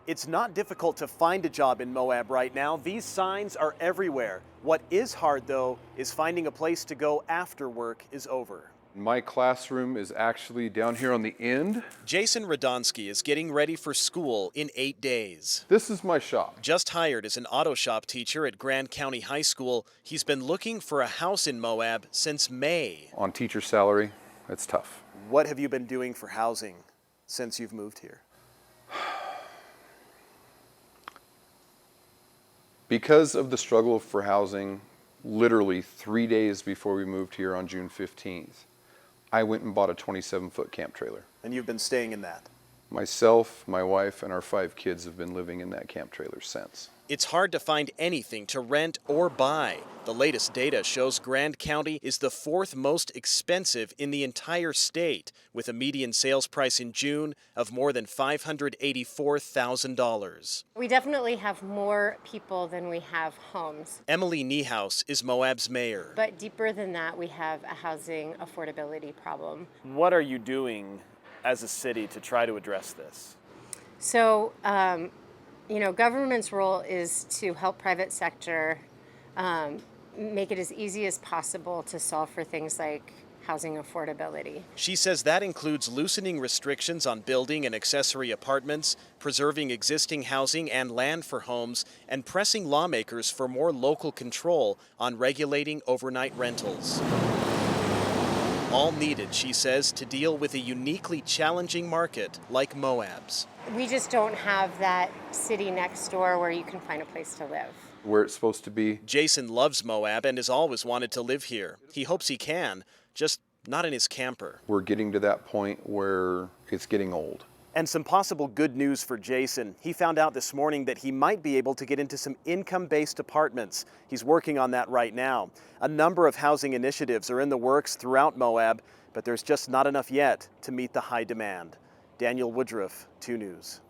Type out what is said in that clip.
It's not difficult to find a job in Moab right now. These signs are everywhere. What is hard, though, is finding a place to go after work is over. My classroom is actually down here on the end. Jason Radonsky is getting ready for school in 8 days. This is my shop. Just hired as an auto shop teacher at Grand County High School, he's been looking for a house in Moab since May. On teacher salary, it's tough. What have you been doing for housing since you've moved here? Because of the struggle for housing, literally 3 days before we moved here on June 15th, I went and bought a 27-foot camp trailer. And you've been staying in that? Myself, my wife, and our 5 kids have been living in that camp trailer since. It's hard to find anything to rent or buy. The latest data shows Grand County is the 4th most expensive in the entire state, with a median sales price in June of more than $584,000. We definitely have more people than we have homes. Emily Niehaus is Moab's mayor. But deeper than that, we have a housing affordability problem. What are you doing as a city to try to address this? So, government's role is to help private sector make it as easy as possible to solve for things like housing affordability. She says that includes loosening restrictions on building and accessory apartments, preserving existing housing and land for homes, and pressing lawmakers for more local control on regulating overnight rentals. All needed, she says, to deal with a uniquely challenging market like Moab's. We just don't have that city next door where you can find a place to live. Where it's supposed to be. Jason loves Moab and has always wanted to live here. He hopes he can, just not in his camper. We're getting to that point where it's getting old. And some possible good news for Jason. He found out this morning that he might be able to get into some income-based apartments. He's working on that right now. A number of housing initiatives are in the works throughout Moab, but there's just not enough yet to meet the high demand. Daniel Woodruff, 2 News.